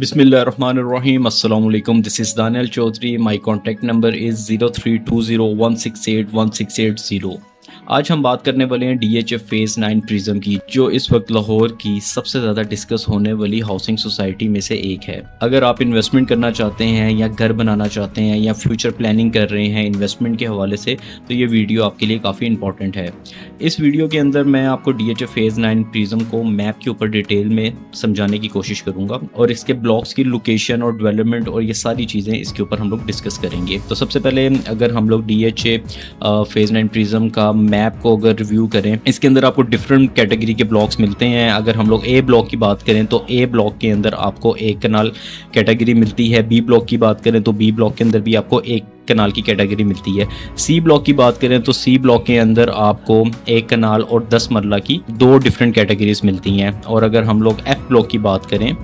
Bismillahirrahmanirrahim. Assalamu alaikum. This is Daniel Chaudhry. My contact number is 032016816880. आज हम बात करने वाले हैं DHF फेज़ 9 प्रिज्म की, जो इस वक्त लाहौर की सबसे ज़्यादा डिस्कस होने वाली हाउसिंग सोसाइटी में से एक है। अगर आप इन्वेस्टमेंट करना चाहते हैं या घर बनाना चाहते हैं या फ्यूचर प्लानिंग कर रहे हैं इन्वेस्टमेंट के हवाले से, तो ये वीडियो आपके लिए काफ़ी इंपॉर्टेंट है। इस वीडियो के अंदर मैं आपको DHF फेज़ 9 प्रिज्म को मैप के ऊपर डिटेल में समझाने की कोशिश करूँगा और इसके ब्लॉक्स की लोकेशन और डेवलपमेंट और ये सारी चीज़ें इसके ऊपर हम लोग डिस्कस करेंगे। तो सबसे पहले अगर हम लोग DHF फेज़ 9 प्रिज्म का मैप को अगर रिव्यू करें, इसके अंदर आपको डिफरेंट कैटेगरी के ब्लॉक्स मिलते हैं। अगर हम लोग ए ब्लॉक की बात करें तो ए ब्लॉक के अंदर आपको एक कनाल कैटेगरी मिलती है। बी ब्लॉक की बात करें तो बी ब्लॉक के अंदर भी आपको एक कनाल की कैटेगरी मिलती है। सी ब्लॉक की बात करें तो सी ब्लॉक के अंदर आपको एक कनाल और 10 मरला की दो डिफरेंट कैटेगरीज मिलती हैं। और अगर हम लोग एफ ब्लॉक की बात करें,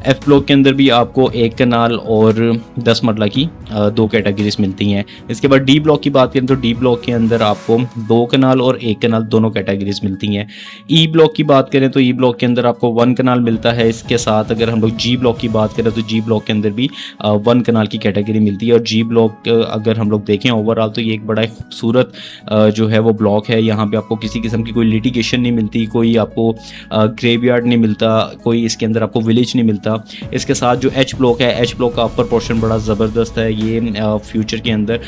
एफ ब्लॉक के अंदर भी आपको एक कनाल और 10 मरला की दो कैटेगरीज मिलती हैं। इसके बाद डी ब्लॉक की बात करें तो डी ब्लॉक के अंदर आपको दो कनाल और एक कनाल दोनों कैटेगरीज मिलती हैं। ई ब्लॉक की बात करें तो ई ब्लॉक के अंदर आपको 1 कनाल मिलता है। इसके साथ अगर हम लोग जी ब्लॉक की बात करें तो जी ब्लॉक के अंदर भी 1 कनाल की कैटेगरी मिलती है। और जी ब्लॉक अगर हम लोग देखें ओवरऑल तो ये एक बड़ा खूबसूरत जो है वो ब्लॉक है। यहाँ पे आपको किसी किस्म की कोई लिटिगेशन नहीं मिलती, कोई आपको ग्रेवयार्ड नहीं मिलता, कोई इसके अंदर आपको विलेज नहीं मिलता। इसके साथ जो एच ब्लॉक है, एच ब्लॉक का अपर पोर्शन बड़ा ज़बरदस्त है। ये फ्यूचर के अंदर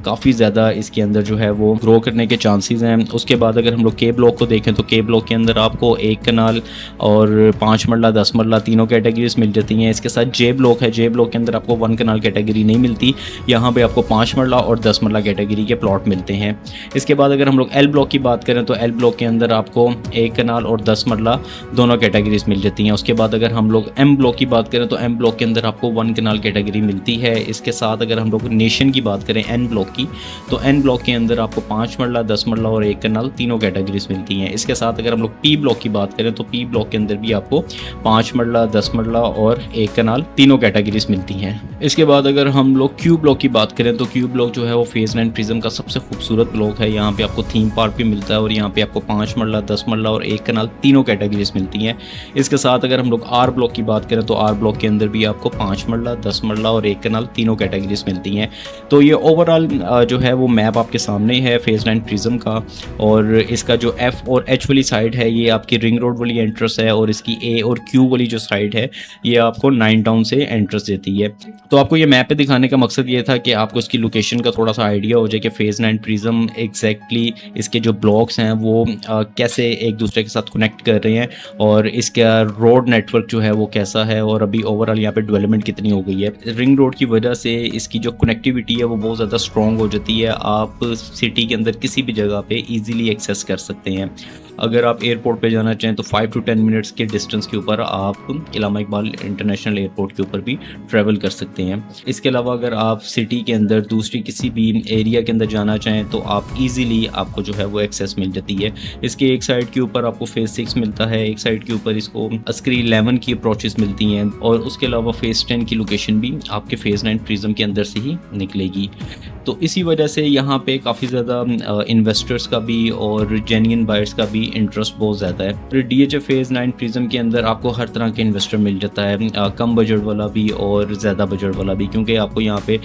काफ़ी ज़्यादा इसके अंदर जो है वो ग्रो करने के चांसेस हैं। उसके बाद अगर हम लोग के ब्लॉक को देखें तो के ब्लॉक के अंदर आपको एक कनाल और 5 मरला 10 मरला तीनों कैटेगरीज मिल जाती हैं। इसके साथ जे ब्लॉक है, जे ब्लॉक के अंदर आपको 1 कनाल कैटेगरी नहीं मिलती, यहाँ पे आपको 5 मरला और 10 मरला कैटेगरी के प्लॉट मिलते हैं। इसके बाद अगर हम लोग एल ब्लॉक की बात करें तो एल ब्लॉक के अंदर आपको एक कनाल और 10 मरला दोनों कैटेगरीज मिल जाती हैं। उसके बाद अगर हम लोग एम ब्लॉक की बात करें तो एम ब्लॉक के अंदर आपको 1 कनाल कैटेगरी मिलती है। इसके साथ अगर हम लोग नेशन की बात करें एन ब्लॉक की, तो एन ब्लॉक के अंदर आपको 5 मरला 10 मरला और एक कनाल तीनों कैटेगरीज मिलती हैं। इसके साथ अगर हम लोग पी ब्लॉक की बात करें तो पी ब्लॉक के अंदर भी आपको 5 मरला 10 मरला और एक कनाल तीनों कैटेगरीज मिलती हैं। इसके बाद अगर हम लोग क्यू ब्लॉक की बात करें तो क्यू ब्लॉक जो है वो फेज़ 9 प्रिज्म का सबसे खूबसूरत ब्लॉक है। यहाँ पे आपको थीम पार्क भी मिलता है और यहाँ पे आपको 5 मरला 10 मरला और एक कनाल तीनों कैटेगरीज मिलती हैं। इसके साथ अगर हम लोग आर ब्लॉक की बात करें तो आर ब्लॉक के अंदर भी आपको 5 मरला 10 मरला और एक कनाल तीनों कैटेगरीज मिलती हैं। तो ये ओवरऑल जो है वो मैप आपके सामने है फेज़ 9 प्रिज्म का। और इसका जो एफ और एच वाली साइड है ये आपकी रिंग रोड वाली एंट्रेंस है और इसकी ए और क्यू वाली जो साइड है ये आपको 9 टाउन से एंट्रेंस देती है। तो आपको ये मैप पे दिखाने का मकसद ये था कि आपको इसकी लोकेशन का थोड़ा सा आइडिया हो जाए कि फेज़ 9 प्रिज्म एग्जैक्टली इसके जो ब्लॉक्स हैं वो कैसे एक दूसरे के साथ कनेक्ट कर रहे हैं और इसका रोड नेटवर्क जो है वो कैसा है और अभी ओवरऑल यहाँ पे डेवलपमेंट कितनी हो गई है। रिंग रोड की वजह से इसकी जो कनेक्टिविटी है वो बहुत ज़्यादा स्ट्रॉन्ग हो जाती है। आप सिटी के अंदर किसी भी जगह पे इजीली एक्सेस कर सकते हैं। अगर आप एयरपोर्ट पे जाना चाहें तो 5 to 10 मिनट्स के डिस्टेंस के ऊपर आप इलामा इकबाल इंटरनेशनल एयरपोर्ट के ऊपर भी ट्रैवल कर सकते हैं। इसके अलावा अगर आप सिटी के अंदर दूसरी किसी भी एरिया के अंदर जाना चाहें तो आप इजीली आपको जो है वो एक्सेस मिल जाती है। इसके एक साइड के ऊपर आपको फेज़ 6 मिलता है, एक साइड के ऊपर इसको अस्करी 11 की अप्रोचेस मिलती हैं और उसके अलावा फेज़ 10 की लोकेशन भी आपके फेज़ 9 प्रिज्म के अंदर से ही निकलेगी। तो इसी वजह से यहाँ पे काफ़ी ज़्यादा इन्वेस्टर्स का भी और जेन्युइन बायर्स का भी इंटरेस्ट बहुत ज़्यादा है। फिर DHF फेज़ 9 प्रिज्म के अंदर आपको हर तरह के इन्वेस्टर मिल जाता है, कम बजट वाला भी और ज़्यादा बजट वाला भी, क्योंकि आपको यहाँ पे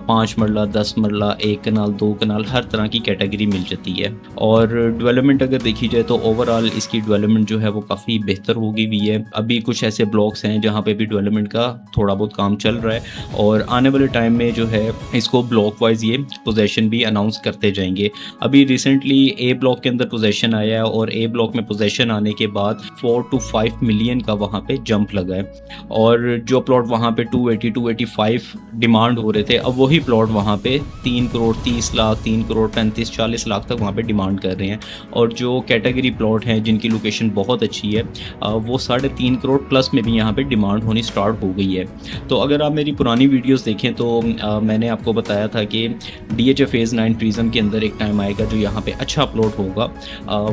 5 मरला 10 मरला एक कनाल 2 कनाल हर तरह की कैटेगरी मिल जाती है। और डेवलपमेंट अगर देखी जाए तो ओवरऑल इसकी डेवलपमेंट जो है वो काफ़ी बेहतर हो गई हुई है। अभी कुछ ऐसे ब्लॉक्स हैं जहाँ पे भी डेवलपमेंट का थोड़ा बहुत काम चल रहा है और आने वाले टाइम में जो है इसको ब्लॉक वाइज ये पोजेशन भी अनाउंस करते जाएंगे। अभी रिसेंटली ए ब्लॉक के अंदर पोजेशन आया है और ए ब्लॉक में पोजेशन आने के बाद 4 to 5 मिलियन का वहाँ पे जंप लगा है और जो प्लॉट वहाँ पे 280 285 डिमांड हो रहे थे, अब वही प्लॉट वहाँ पे 3 करोड़ 30 लाख 3 करोड़ 35 40 लाख तक वहाँ पे डिमांड कर रहे हैं। और जो कैटेगरी प्लॉट हैं जिनकी लोकेशन बहुत अच्छी है वो 3.5 करोड़ प्लस में भी यहाँ पे डिमांड होनी स्टार्ट हो गई है। तो अगर आप मेरी पुरानी वीडियोस देखें तो मैंने आपको बताया था कि DHA फेज़ 9 प्रिज्म के अंदर एक टाइम आएगा जो यहाँ पे अच्छा अपलोड होगा,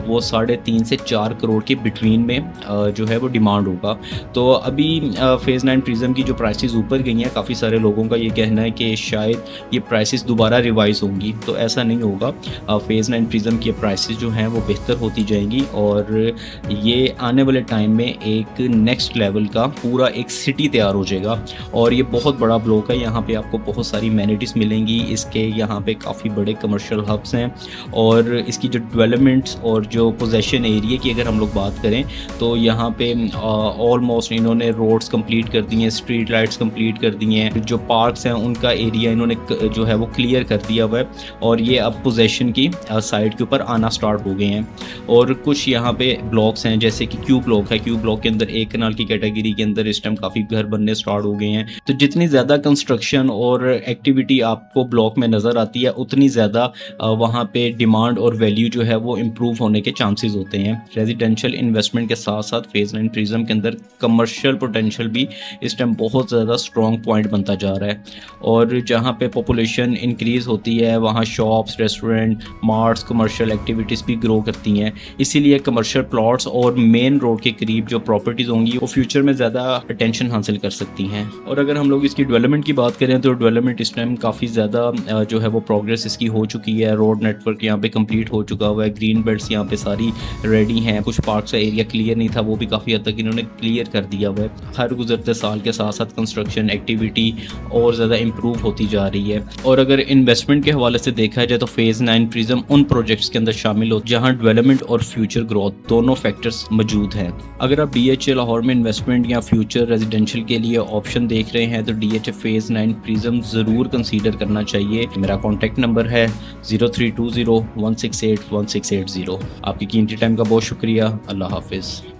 वो 3.5 से 4 करोड़ के बिटवीन में जो है वो डिमांड होगा। तो अभी फेज़ 9 प्रिज्म की जो प्राइसेस ऊपर गई हैं, काफ़ी सारे लोगों का ये कहना है कि शायद ये प्राइसेस दोबारा रिवाइज होंगी, तो ऐसा नहीं होगा। फेज़ 9 प्रिज्म की प्राइसेस जो हैं वो बेहतर होती जाएंगी और ये आने वाले टाइम में एक नेक्स्ट लेवल का पूरा एक सिटी तैयार हो जाएगा। और ये बहुत बड़ा ब्लॉक है, यहाँ पे आपको बहुत सारी एमेनिटीज़ मिलेंगी, इसके यहाँ पे काफ़ी बड़े कमर्शियल हब्स हैं और इसकी जो डेवलपमेंट्स और जो पोजेशन एरिया की अगर हम लोग बात करें तो यहाँ पे ऑलमोस्ट इन्होंने रोड्स कंप्लीट कर दी हैं, स्ट्रीट लाइट्स कंप्लीट कर दी हैं, जो पार्क्स हैं उनका एरिया इन्होंने जो है वो क्लियर कर दिया हुआ है और ये अब पोजेशन की साइड के ऊपर आना स्टार्ट हो गए हैं। और कुछ यहाँ पे ब्लॉक्स हैं जैसे कि क्यू ब्लॉक है, क्यू ब्लॉक के अंदर एक कनाल की कैटेगरी के अंदर इस टाइम काफ़ी घर बनने स्टार्ट हो गए हैं। तो जितनी ज़्यादा कंस्ट्रक्शन और एक्टिविटी आपको ब्लॉक में नज़र आती है उतनी ज़्यादा वहाँ पे डिमांड और वैल्यू जो है वो इम्प्रूव होने के चांसेस होते हैं। रेजिडेंशियल इन्वेस्टमेंट के साथ साथ फेज़ 9 प्रिज्म के अंदर कमर्शियल पोटेंशियल भी इस टाइम बहुत ज़्यादा स्ट्रॉन्ग पॉइंट बनता जा रहा है और जहाँ पे पॉपुलेशन इंक्रीज़ होती है वहाँ shops, restaurant, marts, commercial activities भी ग्रो करती हैं। इसीलिए कमर्शियल प्लॉट्स और मेन रोड के करीब जो प्रॉपर्टीज़ होंगी वो फ्यूचर में ज़्यादा अटेंशन हासिल कर सकती हैं। और अगर हम लोग इसकी डेवलपमेंट की बात करें तो डेवलपमेंट इस टाइम काफ़ी ज़्यादा जो है वो प्रोग्रेस इसकी हो चुकी है। रोड नेटवर्क यहाँ पे कंप्लीट हो चुका हुआ है, ग्रीन बेल्ट्स यहाँ पे सारी रेडी हैं, कुछ पार्क्स का एरिया क्लियर नहीं था वो भी काफ़ी हद तक इन्होंने क्लियर कर दिया हुआ है। हर गुजरते साल के साथ साथ कंस्ट्रक्शन एक्टिविटी और ज़्यादा इम्प्रूव होती जा रही है। और अगर इन्वेस्टमेंट के हवाले से देखा जाए तो फेज़ 9 प्रिज्म उन प्रोजेक्ट्स के अंदर शामिल हो जहाँ डेवलपमेंट और फ्यूचर ग्रोथ दोनों फैक्टर्स मौजूद हैं। अगर आप DHA लाहौर में इन्वेस्टमेंट या फ्यूचर रेजिडेंशियल के लिए ऑप्शन देख रहे हैं तो DHA फेज़ 9 प्रिज्म ज़रूर कंसीडर करना चाहिए। मेरा कॉन्टैक्ट नंबर है 0320 168 1680। आपकी कीमती टाइम का बहुत शुक्रिया। अल्लाह हाफिज़।